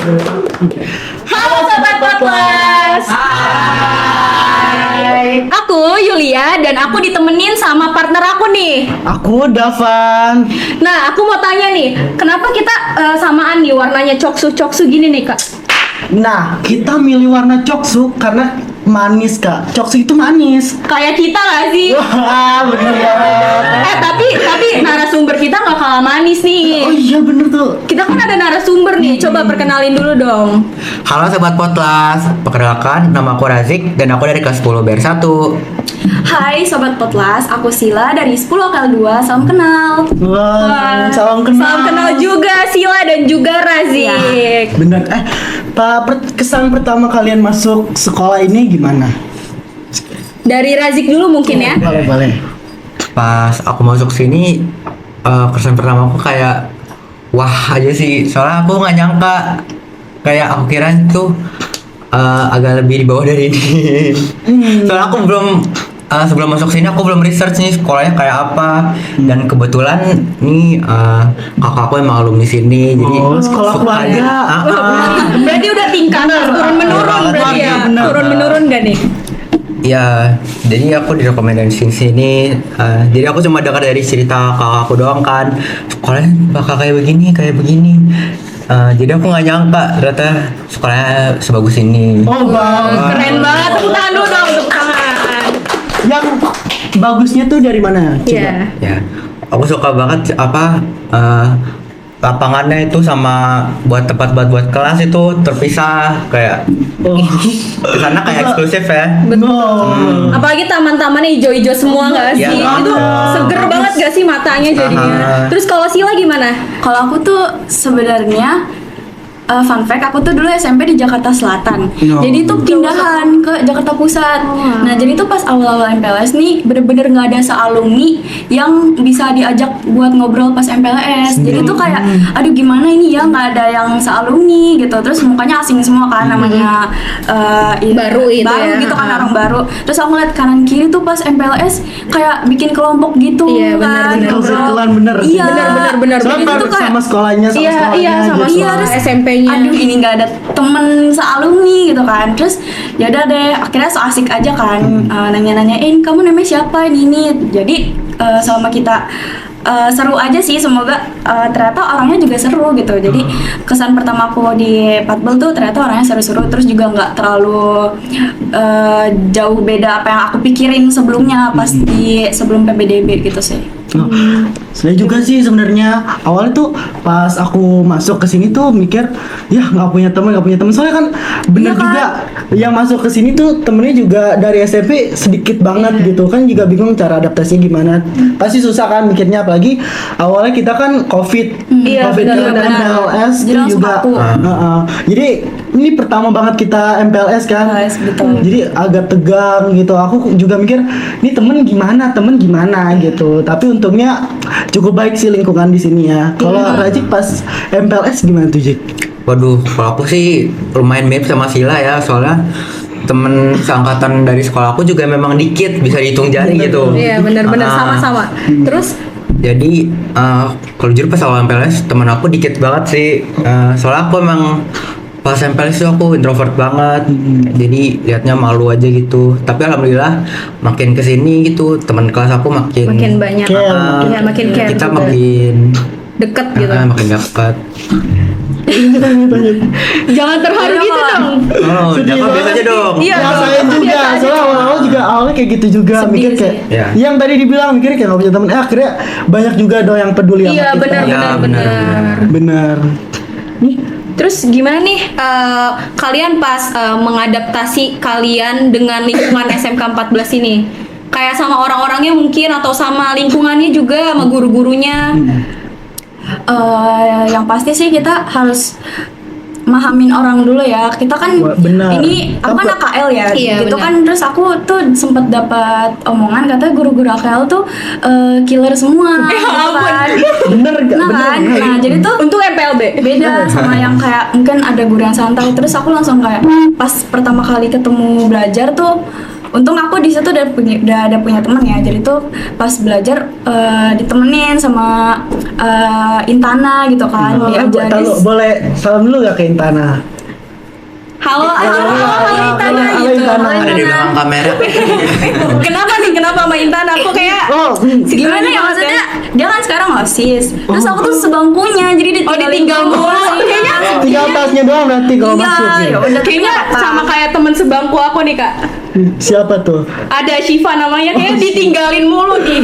Halo Sobat Potlas. Hai. Aku Yulia dan aku ditemenin sama partner aku nih. Aku Davan. Nah, aku mau tanya nih, kenapa kita samaan nih warnanya coksu gini nih, Kak? Nah, kita milih warna coksu karena manis, Kak. Coksu itu manis. Kayak kita gak sih? Wah, bener banget. Tapi narasumber kita gak kalah manis nih. Oh iya bener tuh. Kita kan ada narasumber nih, coba perkenalin dulu dong. Halo Sobat Potlas, perkenalkan nama aku Razik dan aku dari kelas 10 BR1. Hai Sobat Potlas, aku Sila dari 10 Lokal 2, salam kenal. Wah, salam kenal. Salam kenal juga Sila dan juga Razik. Bener. Kesan pertama kalian masuk sekolah ini gimana? Dari Razik dulu mungkin ya. Boleh. Pas aku masuk sini, kesan pertama aku kayak wah aja sih, soalnya aku nggak nyangka, kayak aku kira tuh agak lebih di bawah dari ini. Soalnya aku belum sebelum masuk sini aku belum research nih sekolahnya kayak apa, dan kebetulan nih kakakku emang alumni sini, jadi sekolah keluarga. Berarti udah tingkat turun menurun berarti ya. Bener. Turun menurun gak nih? ya jadi aku direkomendasiin sini. Jadi aku cuma dengar dari cerita kakakku doang kan, sekolahnya bakal kayak begini. Jadi aku nggak nyangka ternyata sekolahnya sebagus ini. Oh, wow. Keren banget, tepuk tangan dulu dong, tepuk tangan. Yang bagusnya tuh dari mana? Coba. Iya. Ya, aku suka banget lapangannya itu sama buat tempat buat kelas itu terpisah, kayak kesana kayak eksklusif ya. Betul. Apalagi taman-tamannya hijau-hijau semua nggak Iya sih? banget. Itu seger banget gak sih matanya jadinya? Terus kalau Sila gimana? Kalau aku tuh sebenarnya fun fact, aku tuh dulu SMP di Jakarta Selatan. No. Jadi tuh pindahan ke Jakarta Pusat. Nah, jadi tuh pas awal-awal MPLS nih bener-bener nggak ada sealumni yang bisa diajak buat ngobrol pas MPLS. Jadi tuh kayak aduh gimana ini ya, nggak ada yang sealumni gitu. Terus mukanya asing semua kan, namanya Baru itu ya. gitu kan, orang baru. Terus aku ngeliat kanan kiri tuh pas MPLS kayak bikin kelompok gitu. Iya, kan, bener-bener. ngobrol. Circle-an bener. Iya, Bener. Soalnya Jadi baru tuh kayak sama sekolahnya, Iya, sama gitu. sekolah terus SMP-nya. aduh ini nggak ada temen sealumni gitu kan. Terus ya udah deh, akhirnya so asik aja kan, nanya-nanyain kamu namanya siapa ini. Jadi selama kita seru aja sih, semoga ternyata orangnya juga seru gitu. Jadi kesan pertama aku di Patbel tuh ternyata orangnya seru-seru, terus juga nggak terlalu jauh beda apa yang aku pikirin sebelumnya pas di sebelum PBDB gitu sih. Saya juga sih sebenarnya awalnya tuh pas aku masuk ke sini tuh mikir ya nggak punya teman. Soalnya kan bener Iya kan? juga yang masuk ke sini tuh temennya juga dari SMP sedikit banget gitu kan, juga bingung cara adaptasinya gimana. Pasti susah kan mikirnya, apalagi awalnya kita kan COVID. Iya, COVID kan benar-benar. MPLS Jadi tuh langsung juga. kaku. Jadi ini pertama banget kita MPLS kan. MPLS, betul. Jadi agak tegang gitu. Aku juga mikir ini temen gimana gitu. Tapi untungnya cukup baik sih lingkungan di sini ya. Kalau Razik pas MPLS gimana tuh, Jik? Waduh, kalau aku sih lumayan mirip sama Sila ya, soalnya temen seangkatan dari sekolah aku juga memang dikit, bisa dihitung jari gitu. Iya, bener-bener Ah, sama-sama. Terus Jadi kalau jujur pas awal MPLS temen aku dikit banget sih. Soalnya aku emang pas MPLS tuh aku introvert banget, jadi liatnya malu aja gitu. Tapi alhamdulillah makin kesini gitu teman kelas aku makin banyak. Care. Iya, makin care kita juga. makin Deket gitu. makin dekat. Jangan terharu gitu dong. Oh, jangan biasa aja dong. Iya, Rasain dong. juga, Biasa aja. soalnya awal-awal juga awalnya kayak gitu juga, Sedih mikir sih. kayak Iya. yang tadi dibilang mikir kayak gak punya temen, akhirnya banyak juga dong yang peduli Iya, sama kita. benar. Ya, benar. Bener. Terus gimana nih kalian pas mengadaptasi kalian dengan lingkungan SMK 14 ini? Kayak sama orang-orangnya mungkin, atau sama lingkungannya juga, sama guru-gurunya. Yang pasti sih kita harus mahamin orang dulu ya. Kita kan Wah, benar. ini aku kan AKL ya, Iya, gitu benar. kan. Terus aku tuh sempet dapat omongan katanya guru-guru AKL tuh killer semua. gitu kan. Bener gak? Nah kan, nah jadi tuh Untuk MPLB. beda sama yang kayak mungkin ada guru yang santai. Terus aku langsung kayak pas pertama kali ketemu belajar tuh untung aku di situ udah ada punya teman ya, jadi tuh pas belajar ditemenin sama Intana gitu kan, diajarin. Kalau boleh salam dulu gak ke Intana? Halo, Intana halo, gitu. Intana. Ada di belakang kamera. Kenapa nih? Kenapa sama Intan? Aku kayak Gimana ya maksudnya, dia kan sekarang OSIS, terus aku tuh sebangkunya, jadi ditinggal mulu. Kayaknya Tinggal tasnya doang nanti kalau masuk. ya udah kayaknya sama kayak temen sebangku aku nih kak. Siapa tuh? Ada Shiva namanya, kayak ditinggalin mulu nih.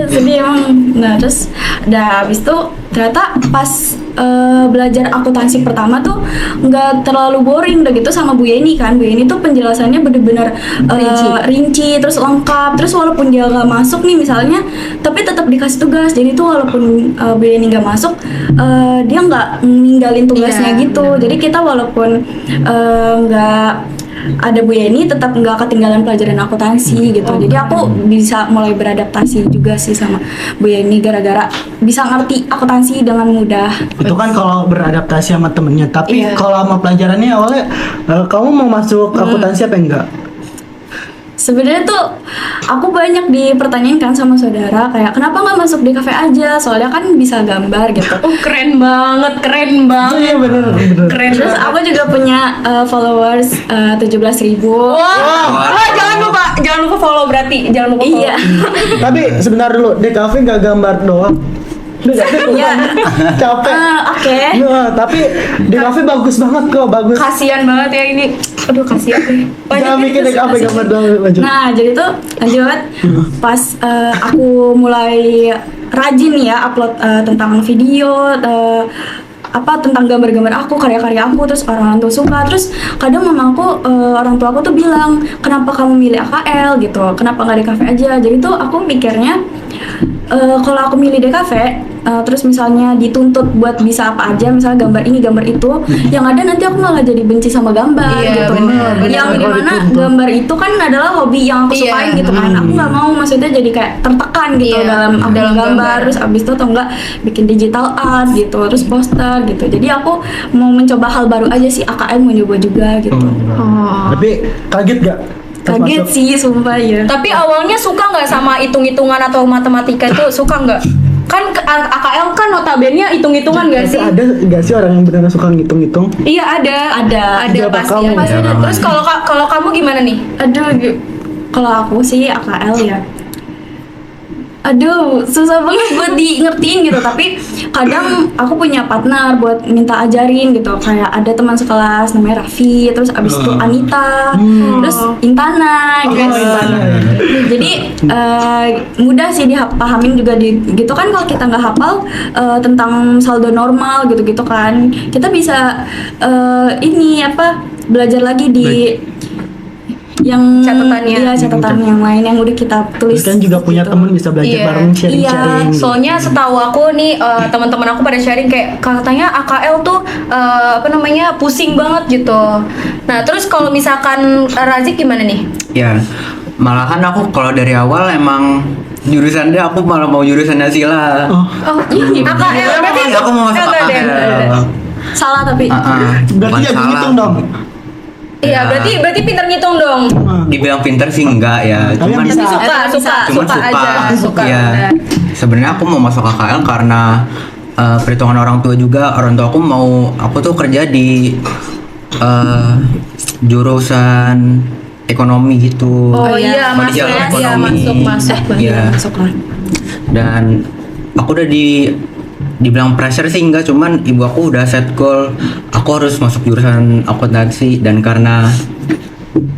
Sedih emang. Nah terus udah habis itu ternyata pas belajar akuntansi pertama tuh nggak terlalu boring udah gitu sama Bu Yeni kan. Bu Yeni tuh penjelasannya bener-bener rinci terus lengkap, terus walaupun dia nggak masuk nih misalnya tapi tetap dikasih tugas, jadi tuh walaupun Bu Yeni nggak masuk dia nggak ninggalin tugasnya Iya, gitu. Jadi kita walaupun nggak ada Bu Yeni tetap nggak ketinggalan pelajaran akuntansi gitu. Jadi aku bisa mulai beradaptasi juga sih sama Bu Yeni gara-gara bisa ngerti akuntansi dengan mudah. Itu kan kalau beradaptasi sama temennya. Tapi Iya. kalau sama pelajarannya awalnya kamu mau masuk akuntansi apa enggak? Sebenarnya tuh aku banyak dipertanyakan sama saudara kayak kenapa nggak masuk di kafe aja, soalnya kan bisa gambar gitu. Keren banget, keren banget. Iya bener. Keren Terus banget. aku juga punya followers 17.000. Wah, jangan lupa follow berarti, jangan lupa follow. Iya. Tapi sebentar dulu, di kafe nggak gambar doang. Iya. Capek. Oke. Nah, tapi di kafe bagus banget kok, bagus. Kasian banget ya ini. Aduh, kasian deh. Jangan bikin di kafe gambar doang, lanjut. Nah, jadi tuh lanjut pas aku mulai rajin ya upload tentang video tentang gambar-gambar aku, karya-karya aku, terus orang tua suka. Terus kadang mamaku orang tua aku tuh bilang, "Kenapa kamu milih AKL gitu? Kenapa nggak di kafe aja?" Jadi tuh aku mikirnya kalau aku milih DKV terus misalnya dituntut buat bisa apa aja, misalnya gambar ini gambar itu, yang ada nanti aku malah jadi benci sama gambar Iya, gitu. bener, Yang bener. dimana Kalau dituntut. gambar itu kan adalah hobi yang aku Iya. sukain gitu kan. Aku nggak mau maksudnya jadi kayak tertekan gitu Iya, dalam aku dalam gambar, gambar. terus abis itu atau enggak bikin digital art gitu, terus poster gitu. Jadi aku mau mencoba hal baru aja sih, AKM mau nyoba juga gitu. Tapi kaget gak? Pas Kaget masuk? sih sumpah ya. Tapi awalnya suka nggak sama hitung-hitungan atau matematika itu? Suka nggak? Kan AKL kan notabene hitung-hitungan nggak Tapi sih? ada gak sih orang yang benar suka ngitung-ngitung? Iya ada Siapa pasti kamu? pasti ada. Jarang. Terus kalau kamu gimana nih? Aduh, kalau aku sih AKL ya. Aduh, susah banget buat di ngertiin gitu. Tapi kadang aku punya partner buat minta ajarin gitu. Kayak ada teman sekelas namanya Raffi, terus abis itu Anita, terus Intana gitu. Intana. Jadi mudah sih dipahamin juga gitu kan. Kalau kita nggak hafal tentang saldo normal gitu-gitu kan, kita bisa belajar lagi di yang Catatannya. iya catatan yang lain yang udah kita tulis. Terus kan juga punya gitu. temen bisa belajar Iya. bareng, sharing-sharing. Iya, Soalnya setahu aku nih teman-teman aku pada sharing kayak katanya AKL tuh pusing banget gitu. Nah terus kalau misalkan Razik gimana nih? Ya, malahan aku kalau dari awal emang jurusannya aku malah mau jurusannya Sila. Oh, Oh AKL berarti Aku mau masuk enggak deh, enggak deh. AKL. Salah tapi berarti Bukan ya salah. begitu dong. Iya berarti pinter ngitung dong. Dibilang pinter sih enggak ya, Tapi cuman bisa. cuman suka aja suka. Iya. benar. Sebenarnya aku mau masuk AKL karena perhitungan orang tua juga. Orang tua aku tuh kerja di jurusan ekonomi gitu. Oh iya Mau di masuk jalur ya ekonomi. masuk. Iya. masuk lah. Dan aku udah dibilang pressure sih enggak, cuman ibu aku udah set goal aku harus masuk jurusan akuntansi. Dan karena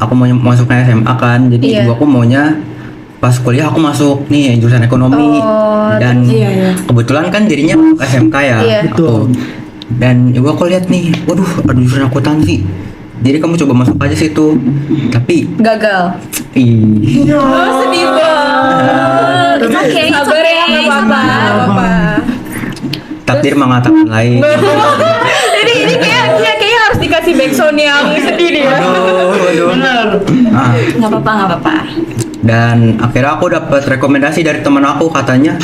aku mau masuknya SMA kan, jadi Iya. ibu aku maunya pas kuliah aku masuk nih jurusan ekonomi. Oh, Dan iya. kebetulan kan jadinya SMK ya. Iya. Betul. Dan ibu aku lihat nih, waduh ada jurusan akuntansi, jadi kamu coba masuk aja situ. Tapi Gagal. ih, Sedih banget. Oke, Sabar ya nggak apa-apa. takdir mengatakan lain. Ini kayaknya harus dikasih backsound yang sedih nih ya. Waduh. Ah. Nggak apa-apa. Dan akhirnya aku dapat rekomendasi dari teman aku, katanya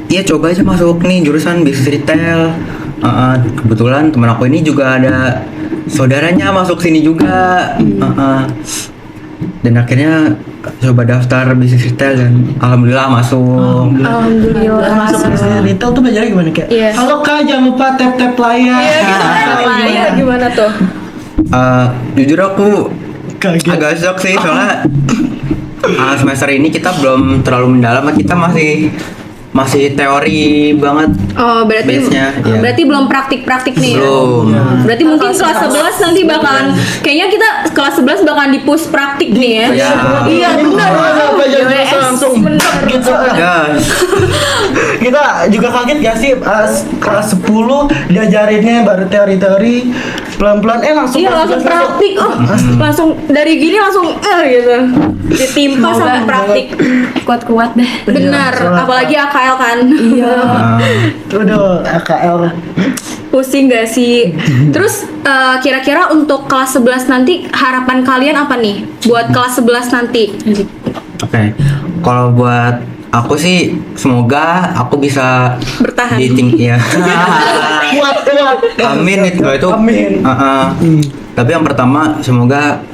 iya coba aja masuk nih jurusan bisnis retail. Kebetulan teman aku ini juga ada saudaranya masuk sini juga. dan akhirnya coba daftar bisnis retail dan alhamdulillah masuk. Alhamdulillah. Masuk bisnis retail tuh belajarnya gimana kayak? Iya. Halo Kak, jangan lupa tap layar. Iya, gimana tuh? Jujur aku Kaget. agak shock sih soalnya semester ini kita belum terlalu mendalam, kita masih teori banget. Oh, berarti Base-nya, iya. berarti belum praktik-praktik nih. Belum. Ya? Berarti mungkin kelas 11 nanti bakalan kayaknya kita kelas 11 bakalan di-push praktik nih ya. Iya. Iya, benar. Belajar YWS, langsung bener. gitu. Ya, Kita juga kaget gak sih kelas 10 diajarinnya baru teori-teori, pelan-pelan langsung Iya, langsung praktik. Oh, langsung dari gini langsung gitu. Ditimpa sama Semoga praktik. Kuat-kuat deh. Benar, soalnya apalagi AKL kan. Iya. Aduh, AKL. Pusing gak sih? Terus kira-kira untuk kelas 11 nanti harapan kalian apa nih buat kelas 11 nanti? oke. Kalau buat aku sih semoga aku bisa Bertahan. di tim ya. Kuat. Amin itu. Amin. Tapi yang pertama semoga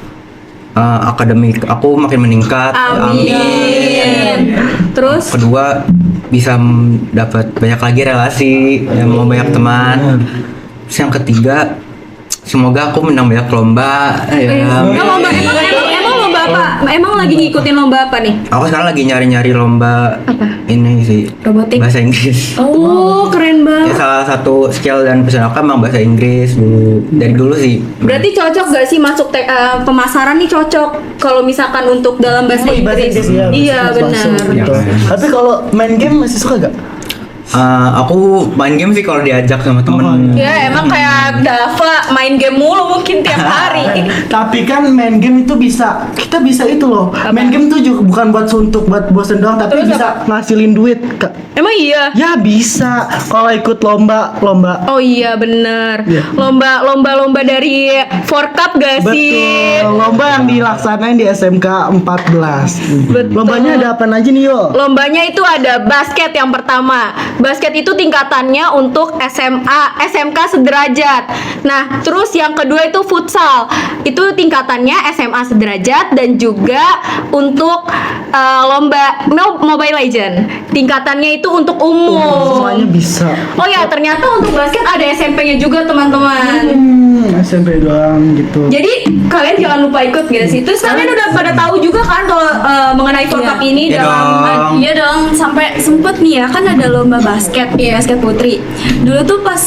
akademik aku makin meningkat. Amin. Terus Kedua bisa dapat banyak lagi relasi, mau banyak teman. Terus yang ketiga semoga aku menang banyak lomba. Ya. emang lomba apa? Emang lagi ngikutin lomba apa nih? Aku sekarang lagi nyari-nyari lomba ini sih, Robotik. bahasa Inggris. Oh, keren Ya, banget. salah satu skill dan passion aku emang bahasa Inggris dari dulu sih. Berarti cocok gak sih masuk pemasaran nih cocok kalau misalkan untuk dalam bahasa Inggris? Iya, benar. Gitu. Tapi kalau main game masih suka gak? Aku main game sih kalau diajak sama temen. Ya emang kayak Dava main game mulu mungkin tiap hari. Tapi kan main game itu kita bisa itu loh. Main game tuh juga bukan buat suntuk, buat bosen doang, tapi Terus bisa ngasilin duit, Kak. Emang iya? Ya bisa kalau ikut lomba. Oh iya bener. Iya. Lomba dari Forcup gak sih? Betul. Lomba yang dilaksanain di SMK 14. Betul. Lombanya ada apa aja nih, yo? Lombanya itu ada basket yang pertama. Basket itu tingkatannya untuk SMK sederajat. Nah, terus yang kedua itu futsal. Itu tingkatannya SMA sederajat dan juga untuk lomba Mobile Legend. Tingkatannya itu untuk umum. Semuanya bisa. Oh ya, ternyata untuk basket ada SMP-nya juga, teman-teman. SMP doang gitu. Jadi kalian jangan lupa ikut gak sih? Terus kalian udah pada tahu juga kan kalau mengenai Forcup ini Iya dalam dong. Iya dong, sampai sempet nih ya kan ada lomba basket, basket putri. Dulu tuh pas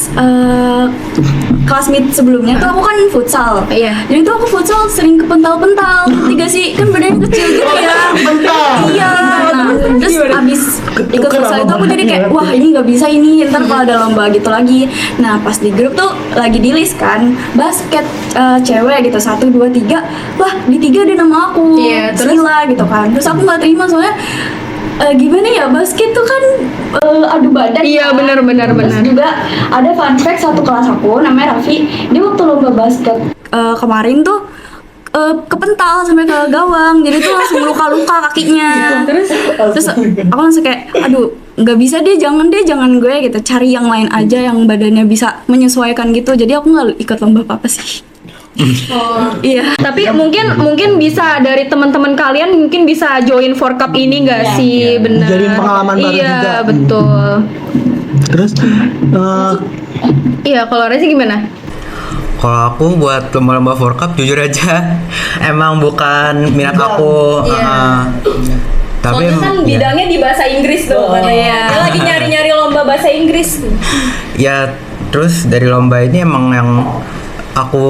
kelas meet sebelumnya tuh aku kan futsal. Iya. Jadi tuh aku futsal sering kepental-pental. Tiga sih kan badannya kecil gitu ya. Pental. Iya. Nah, terus abis ikut Ketuker futsal sama itu aku jadi kayak wah ini nggak bisa ini. Ntar kalau ada lomba gitu lagi. Nah pas di grup tuh lagi di list kan basket cewek gitu 1, 2, 3. Wah di 3 ada nama aku. Iya, terus? Sila gitu kan. Terus aku nggak terima soalnya gimana ya basket tuh kan adu badan. Iya, kan? benar. Terus juga ada fun fact satu kelas aku namanya Raffi. Dia waktu lomba basket kemarin tuh kepental sampai ke gawang, jadi tuh langsung luka-luka kakinya. Terus aku langsung kayak aduh nggak bisa deh, jangan gue gitu, cari yang lain aja yang badannya bisa menyesuaikan gitu. Jadi aku nggak ikut lomba apa sih. Iya. Tapi mungkin bisa dari teman-teman kalian mungkin bisa join Forcup ini nggak sih? Benar. Jadiin pengalaman baru iya, juga. betul. Terus Iya, kalau Rezi gimana? Kalau aku buat lomba-lomba Forcup jujur aja emang bukan minat aku. Iya. Tapi Soalnya kan ya. bidangnya di bahasa Inggris tuh katanya. Dia lagi nyari-nyari lomba bahasa Inggris. Ya terus dari lomba ini emang yang aku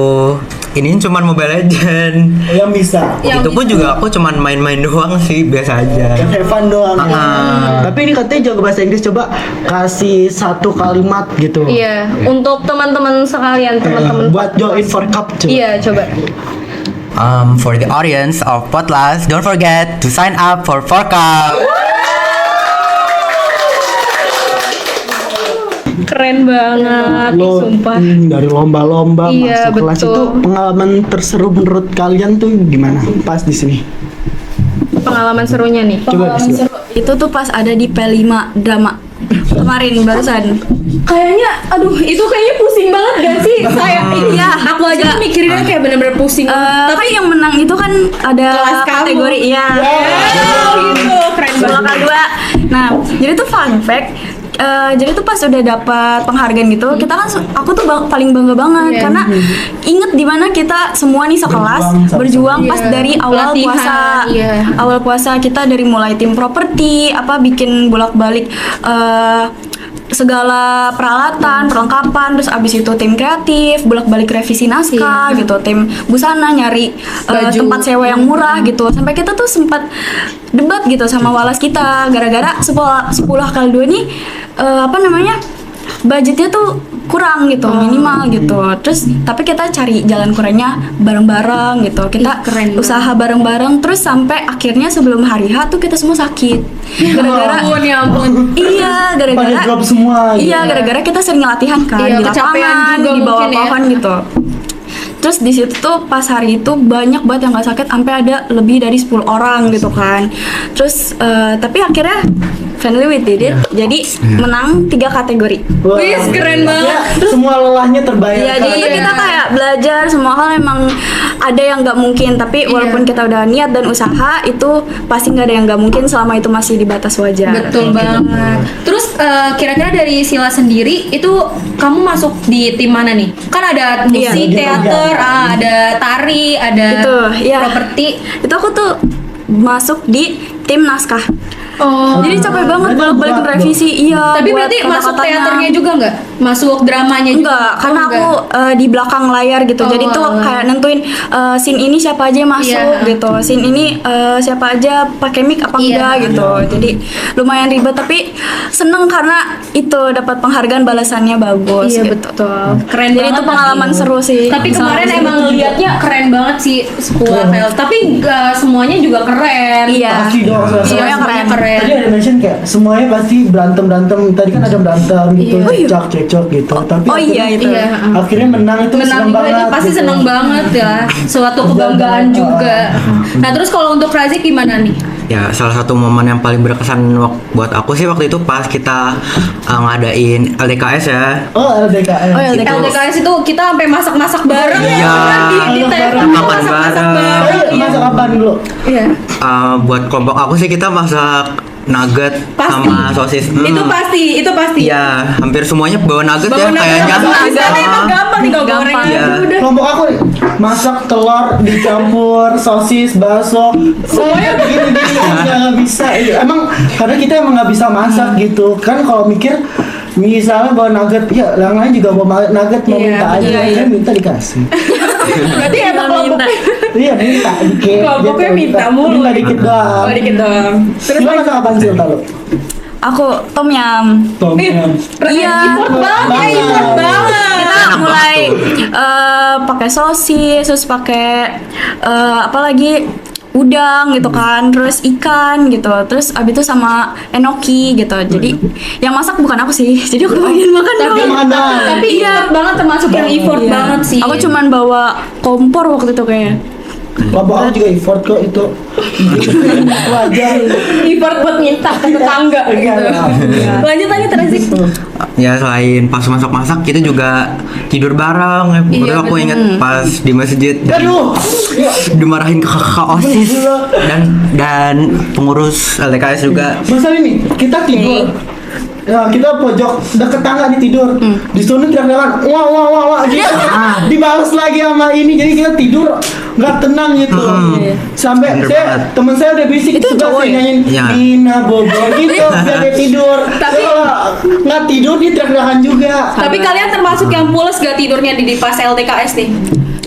ini cuman Mobile Legend. yang bisa. Yang Itu pun juga aku cuman main-main doang sih, biasa aja. Yang have fun doang. Ah. Tapi ini katanya jago bahasa Inggris, coba kasih satu kalimat gitu. Iya, untuk teman-teman sekalian, teman-teman. Buat join Forcup coba. Iya, coba. For the audience of Potlas, don't forget to sign up for Forcup. Keren banget, sumpah. Dari lomba-lomba Iya, masuk kelas betul. itu pengalaman terseru menurut kalian tuh gimana? Pas di sini. Pengalaman serunya nih. Coba Pengalaman disuruh. seru itu tuh pas ada di P5 drama kemarin barusan. Kayaknya, aduh, itu kayaknya pusing banget gak sih? Saya, iya, aku aja tuh mikirinnya kayak bener-bener pusing. Tapi yang menang itu kan ada Kelas kamu. kategori iya. Gitu, keren Dua banget. kedua. Nah, jadi tuh fun fact. Jadi tuh pas udah dapat penghargaan gitu, kita kan aku tuh paling bangga banget Iya. karena inget di mana kita semua nih sekelas Berjuang berjuang pas Iya. dari awal Latihan, puasa. iya. Awal puasa kita dari mulai tim properti, apa bikin bolak-balik segala peralatan, perlengkapan, terus abis itu tim kreatif, bolak-balik revisi naskah gitu, tim busana nyari Baju. tempat sewa yang murah gitu. Sampai kita tuh sempat debat gitu sama walas kita gara-gara 10x2 nih apa namanya? Budgetnya tuh kurang gitu, minimal gitu. Terus tapi kita cari jalan keluarnya bareng-bareng gitu. Kita keren banget. usaha bareng-bareng terus sampai akhirnya sebelum hari H tuh kita semua sakit. Gara-gara Ya ampun. iya, Pada gara-gara drop semua. iya, gara-gara kita sering latihan kan Iya, di kecapean lapangan, juga di bawah mungkin ya. pohon gitu. Terus di situ tuh pas hari itu banyak banget yang nggak sakit sampai ada lebih dari 10 orang gitu kan. Terus tapi akhirnya finally we did it. Jadi menang 3 kategori. Wah. Wih, keren banget. Ya, semua lelahnya terbayar. Iya, jadi tuh kita kayak belajar semua hal emang ada yang nggak mungkin, tapi walaupun kita udah niat dan usaha itu pasti nggak ada yang nggak mungkin selama itu masih di batas wajar. Betul banget. Terus kira-kira dari Sila sendiri itu kamu masuk di tim mana nih? Kan ada musik, Iya. teater, ada tari, ada Itu, iya. properti. Itu aku tuh masuk di tim naskah. Oh. Jadi capek banget Berarti bolak-balik buat- revisi. Iya. Tapi buat berarti masuk kata-katanya. teaternya juga nggak? Masuk dramanya juga? Enggak, karena Oh, aku di belakang layar gitu. Oh, Jadi tuh alah. kayak nentuin scene ini siapa aja yang masuk Iya. gitu. Scene ini siapa aja pakai mic apa Iya. enggak gitu. Jadi lumayan ribet tapi seneng karena itu dapat penghargaan balasannya bagus Iya, gitu. betul. Keren Jadi banget itu pengalaman pasti. seru sih. Tapi kemarin Sama- emang liatnya keren banget sih 10 FL. Tapi nggak semuanya juga keren. Iya. Pasti dong. Iya, Semuanya semuanya keren. keren. Tadi ada mention kayak semuanya pasti berantem. Tadi kan ada berantem gitu, Iya. Oh, iya. cekcok gitu. Tapi Oh iya akhirnya- itu. Iya. Akhirnya menang itu Menang seneng juga itu banget. pasti gitu. seneng banget ya. Suatu kebanggaan juga. Nah terus kalau untuk Razik gimana nih? Ya, salah satu momen yang paling berkesan buat aku sih waktu itu pas kita ngadain LDKS ya. Oh LDKS. Oh, LDKS. LDKS itu kita sampai masak-masak bareng Iya. ya. Kan di Masak tenda bareng. Makan masak-masak bareng. bareng. Oh, masak apaan dulu? Iya. Buat kelompok aku sih kita masak nugget Pasti. sama sosis. Itu pasti, itu pasti. Iya, hampir semuanya bawa nugget Bawa ya nugget kayaknya. sama sosis, karena Ah. emang gampang tinggal Gampang. goreng aja Iya. udah. Kelompok aku nih, masak telur dicampur sosis, bakso, semuanya begini-gini nggak bisa. Iya, emang karena kita emang nggak bisa masak gitu kan. Kalau mikir misalnya bawa nugget, ya yang lain juga bawa nugget mau Iya, minta aja, iya. kan minta dikasih. Berarti emang kelompoknya Iya minta dikit. kelompoknya gitu, minta mulu. Minta dikit doang. Oh, dikit doang. Terus lo masak apaan sih kalau? Aku tom yum. Tom yum. Iya. Effort banget, ya, effort banget. Kita mulai pakai sosis, terus pakai apa lagi udang gitu kan, terus ikan gitu, terus abis itu sama enoki gitu. Jadi yang masak bukan aku sih, jadi aku bagian makan Tapi doang. Emang ada. tapi effort banget termasuk yang effort Iya. banget sih. Aku cuman bawa kompor waktu itu kayaknya. Kelompok aku juga effort kok itu. Wajar. effort buat minta ke tetangga gitu. Iya. Lanjut lanjut Razik. Ya selain pas masak-masak kita juga tidur bareng. Iya, Baru aku ingat pas di masjid Aduh. Ya. dimarahin ke kakak OSIS dan pengurus LDKS juga. Masa ini kita tidur. Ya, kita pojok deket tangga nih tidur. Di sana teriak-teriakan wah wah wah wah gitu. Dibalas lagi sama ini. Jadi kita tidur nggak tenang gitu. Sampai Bener saya banget. teman saya udah bisik Itu sebelah cowok saya ya? nyanyiin Iya. Nina Bobo gitu biar dia tidur. Tapi kalau nggak tidur dia teriak-teriakan juga. Tapi kalian termasuk yang pules gak tidurnya di pas LDKS nih?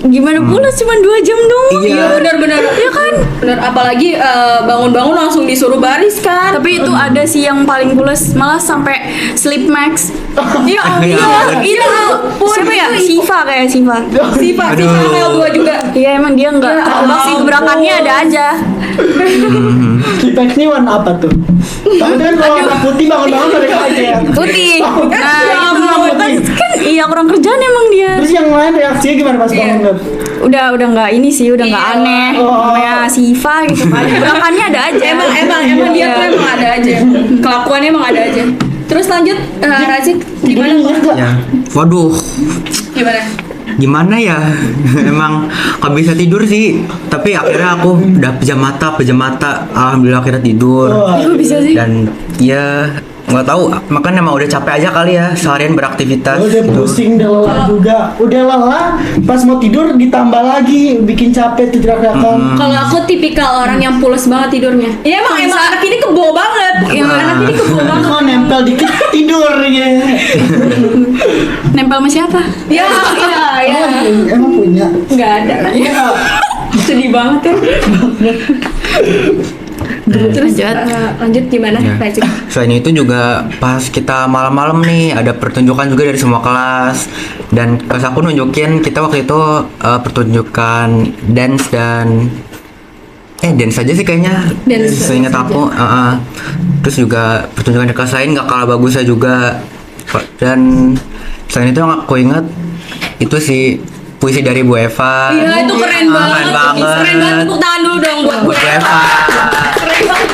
Gimana pula cuma 2 jam doang. Iya. benar-benar. Iya kan? Benar, apalagi bangun-bangun langsung disuruh baris kan. Tapi itu ada sih yang paling pules, malah sampai sleep max. Iya, Iya, itu siapa ya? Siva kayak Siva. Siva, Aduh. Siva L2 juga. Iya emang dia nggak Ya ketebak sih, ampun. gerakannya ada aja. Kipex ini warna apa tuh? Tapi kan kalau warna putih bangun-bangun mereka aja ya. Putih. Nah, Ya itu ampun. kan iya kurang kerjaan emang dia. Terus yang lain reaksinya gimana pas Iya. bangun? Udah nggak ini sih, udah nggak Iya. aneh. Oh. Namanya Siva gitu kan. Gerakannya ada aja. Emang dia Iya. tuh emang ada aja. Kelakuannya emang ada aja. Terus lanjut Razik gimana? Tidurnya nyenyak gak? Ya, waduh, Gimana? gimana ya? Emang gak bisa tidur sih. Tapi akhirnya aku udah pejam mata. Alhamdulillah akhirnya tidur. Wah, Bisa sih. Dan ya nggak tahu, makanya emang udah capek aja kali ya seharian beraktivitas. udah gitu. pusing, udah lelah juga. Udah lelah, pas mau tidur ditambah lagi, bikin capek tuh teriak-teriakan. Kalau aku tipikal orang yang pules banget tidurnya. Ya emang anak ini kebo banget. Anak ini kebo banget. Kalau nempel dikit tidur ya. Nempel sama siapa? Ya. Emang punya. Nggak ada. Sedih banget ya. Terus lanjut gimana Ya. Razik? Selain itu juga pas kita malam-malam nih ada pertunjukan juga dari semua kelas, dan kelas aku nunjukin kita waktu itu pertunjukan dance dance aja sih kayaknya. Dance Seingat aku. Terus juga pertunjukan di kelas lain nggak kalah bagusnya juga. Dan selain itu yang aku ingat itu sih puisi dari Bu Eva. Iya itu keren banget. Keren banget. Keren banget. Tepuk tangan dulu dong buat Buat Bu Eva. Keren banget.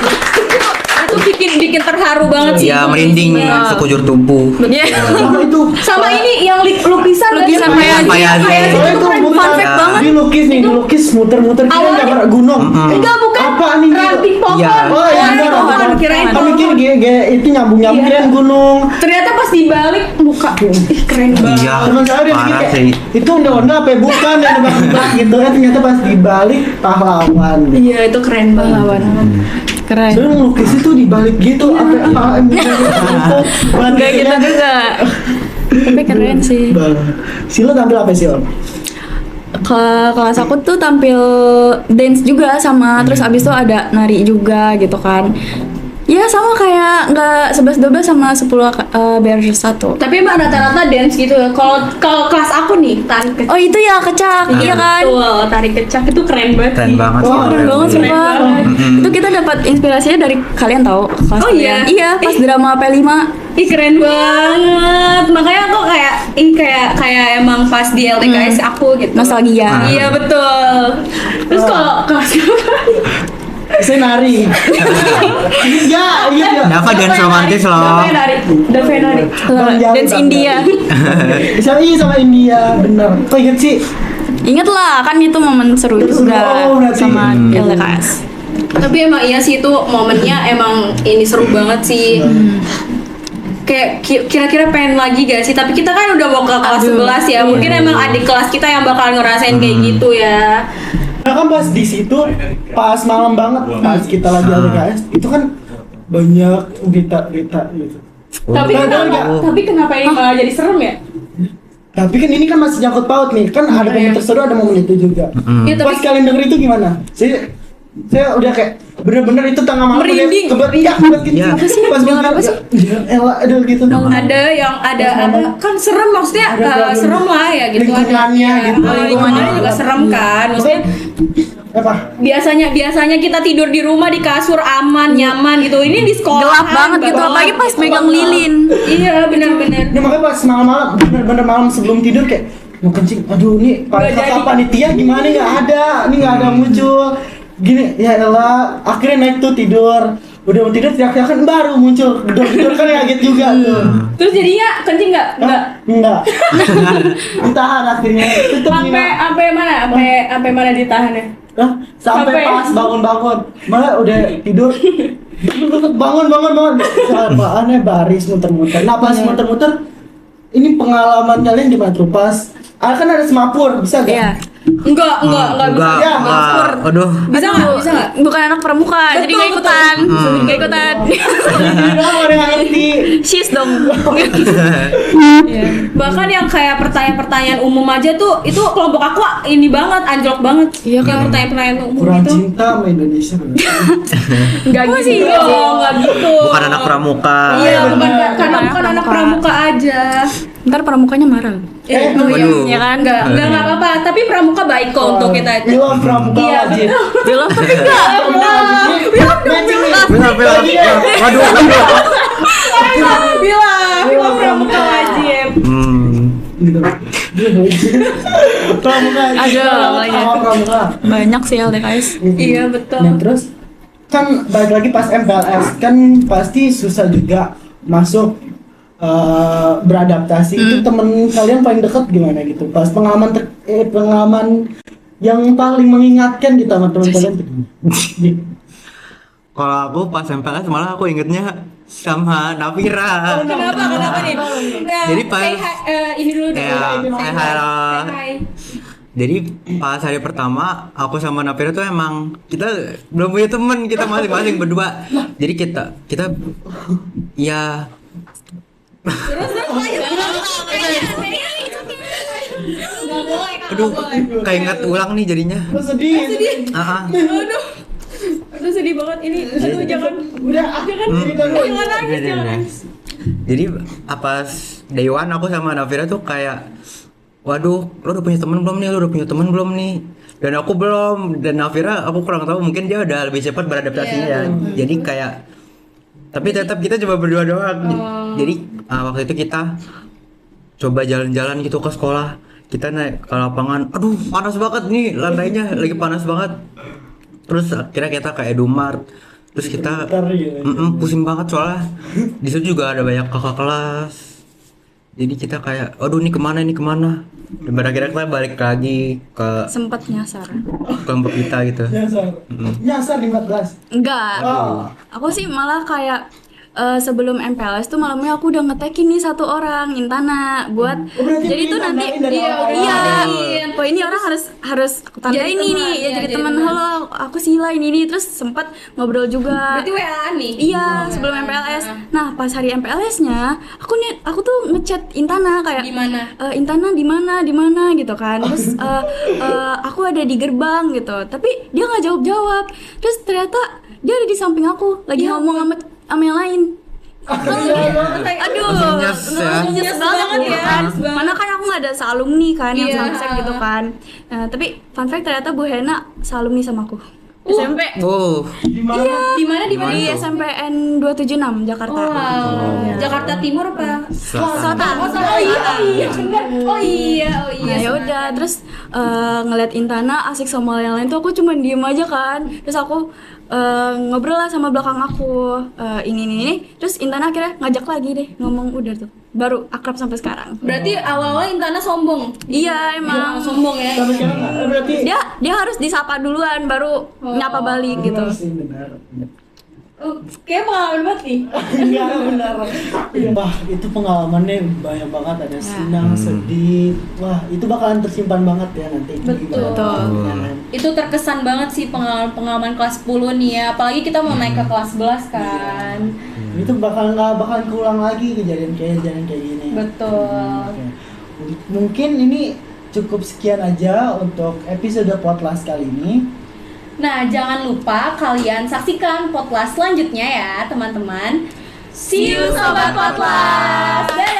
Itu bikin terharu banget sih. Ya itu merinding puisinya. sekujur tubuh. Sama itu. Sama ini yang lukisan Lukisan nggak sih? Payazi. Payazi Soalnya itu itu keren bukan banget. banget. dilukis nih, dilukis muter-muter kira Awalnya- gambar gunung. Enggak bukan. Apa nih? Ranting pohon. Iya. Oh iya, Ranting benar, pohon. benar. Kirain Kami mikir pohon. itu nyambung-nyambung Iya. kirain gunung. Ternyata pas dibalik muka. Ih keren banget. Iya. Teman saya dia mikir Parah kayak sih. itu onda-onda apa ya? Bukan ya nebak-nebak gitu ya, ternyata pas dibalik pahlawan. Iya itu keren banget. Keren. Soalnya ngelukis itu dibalik gitu apa Gak gitu juga. Tapi keren sih. Sila tampil apa sih, Om? Ke kelas aku tuh tampil dance juga sama, terus abis itu ada nari juga gitu kan. Ya sama kayak nggak 11-12 sama 10 versus 1. Tapi emang rata-rata dance gitu ya. Kalau kelas aku nih tarik kecak. Oh itu ya kecak, iya kan? Betul, tarik kecak itu keren banget. Keren sih. banget. Wah, Keren banget Keren sumpah. banget. Itu kita dapat inspirasinya dari kalian tahu kelas Oh, kalian. iya? Iya, pas drama P5. Ih keren banget. Makanya aku kayak emang pas di LTKS aku gitu. Nostalgia. Iya betul. Terus kalau kelas Saya nari. Iya, iya. Dapat dance romantis loh. Davai nari. Dance India. Sama sama India, bener. Kok inget sih? Ingat lah, kan itu momen seru juga Oh, berarti. sama LDKS. Tapi emang iya sih itu momennya emang ini seru banget sih. Kayak kira-kira pengen lagi gak sih? Tapi kita kan udah mau ke kelas 11 ya. Mungkin emang adik kelas kita yang bakal ngerasain kayak gitu ya. Nah kan pas di situ, pas malam banget, pas kita lagi LDKS, itu kan banyak berita-berita gitu. Tapi kenapa ini malah jadi serem ya? Tapi kan ini kan masih nyangkut paut nih, kan ada momen terseru, ada momen itu juga. Ya, Pas kalian denger itu gimana? Saya udah kayak bener-bener itu tengah malam Merinding. Iya, gitu. Iya. Apa sih? Pas Dengar apa sih? Elah, aduh gitu. ada yang ada apa kan serem maksudnya Ada serem lah ya gitu lingkungannya ada gitu. lingkungannya juga serem kan maksudnya Apa? biasanya kita tidur di rumah di kasur aman nyaman gitu ini di sekolah Gelap banget gitu, apalagi pas megang lilin. iya benar-benar Ini makanya pas malam-malam, bener-bener malam sebelum tidur kayak mau kencing, aduh nih Nggak jadi. panitia gimana nggak ada, ini nggak ada muncul. Gini, ya elah, akhirnya naik tuh tidur. Udah mau tidur teriak-teriakan baru muncul. Gedor-gedor kan kaget juga tuh. terus jadinya kencing nggak Enggak. Ditahan akhirnya. Tutup sampai mana ditahannya Sampai Sampai- pas bangun-bangun. Malah udah tidur. Bangun. Apaan baris muter-muter. Nah pas muter-muter, ini pengalaman kalian gimana tuh pas? Kan ada semapur, bisa gak? Iya. enggak bisa Ya, Aduh. bisa nggak Bukan anak pramuka, jadi nggak Betul, ikutan. Nggak ikutan. Ini doang orang yang ngerti. Sis dong. bahkan yang kayak pertanyaan-pertanyaan umum aja tuh itu kelompok aku ini banget anjlok banget Iya yang kan? pertanyaan-pertanyaan umum Kurang itu cinta sama Indonesia. nggak gitu dong nggak gitu Bukan anak pramuka. iya bukan benar. karena bukan anak pramuka aja Ntar pramukanya marah. Waduh. ya kan nggak apa-apa tapi pramuka baik kok untuk kita itu Bilang pramuka Iya, wajib. Belum. Matching nih. Bilang. Waduh. bilang pramuka wajib Gitu. Pramuka. Ada namanya. Sama pramuka. Banyak sih LDKS. iya betul Nah terus kan balik lagi pas MPLS kan pasti susah juga masuk beradaptasi itu temen kalian paling deket gimana gitu? Pas pengalaman yang paling mengingatkan gitu sama teman kalian tuh gimana? Kalau aku pas MPLS malah aku ingetnya sama Nafira. Kenapa nih? Nah, Jadi pas- say hi, ini dulu deh. Ya, Say halo. hi. Jadi pas hari pertama aku sama Nafira tuh emang kita belum punya temen, kita masing-masing berdua. Jadi kita ya Terus aduh kayak ingat ulang nih jadinya. Lu sedih. Aduh sedih banget ini. Aduh jangan. Udah, cerita lu. Jangan nangis, jangan nangis. Jadi pas day one aku sama Nafira tuh kayak waduh, lo udah punya temen belum nih? Lo udah punya temen belum nih? Dan aku belum. Dan Nafira aku kurang tahu, mungkin dia udah lebih cepat beradaptasinya ya. Jadi kayak tapi tetap kita coba berdua doang. Jadi waktu itu kita coba jalan-jalan gitu ke sekolah. Kita naik ke lapangan. Aduh, panas banget nih lantainya, lagi panas banget. Terus akhirnya kita ke Edumart. Terus kita Bentar, ya. pusing banget soalnya di situ juga ada banyak kakak kelas. Jadi kita kayak, aduh ini kemana? Dan pada akhirnya kita balik lagi ke Sempet nyasar. kelompok kita gitu. Nyasar di 14. Enggak. Oh. Aku sih malah kayak sebelum MPLS tuh malamnya aku udah ngetekin nih satu orang Intana buat Oh, berarti jadi tuh nanti ditandain dari awal. iya oh ini orang harus aku tandain Jadi nih teman, ya ya, jadi jadi teman. teman. Halo, aku Sila ini terus sempat ngobrol juga. Berarti WA nih. Iya, sebelum MPLS. Nah, pas hari MPLS-nya, aku tuh ngechat Intana kayak Di mana? Intana di mana gitu kan. Terus aku ada di gerbang gitu. Tapi dia nggak jawab. Terus ternyata dia ada di samping aku, lagi ngomong sama yang lain. Aduh, Langsung nyes ya. nyes Nyes banget banget ya. ya, Kan. nyes banget. Mana kan aku nggak ada sealumni kan yang Iya. samsek gitu kan. Nah, tapi fun fact ternyata Bu Hena sealumni sama aku. SMP. Oh, Di mana? Di mana? Di mana Di tuh? SMPN 276 Jakarta. Wow. Jakarta Timur apa? Selatan. Oh iya benar. Oh iya. Nah ya udah terus ngeliat Intana asik sama yang lain tuh aku cuma diem aja kan. Terus aku ngobrol lah sama belakang aku ini. Terus Intana akhirnya ngajak lagi deh ngomong udah tuh. Baru akrab sampai sekarang. Berarti awal-awal Intana sombong. Iya emang. Sombong ya. Tapi sekarang berarti Dia harus disapa duluan baru nyapa balik gitu. benar sih, benar. Kayak pengalaman banget nih. Enggak benar. Wah, itu pengalamannya banyak banget, ada senang, sedih. Wah, itu bakalan tersimpan banget ya nanti. Betul. Itu terkesan banget sih pengalaman kelas 10 nih ya. Apalagi kita mau naik ke kelas 11 kan. Itu nggak bakalan keulang lagi kejadian kayak gini. Betul. Oke. Mungkin ini cukup sekian aja untuk episode podcast kali ini. Nah, jangan lupa kalian saksikan podcast selanjutnya ya, teman-teman. See you Sobat Podcast. Dadah.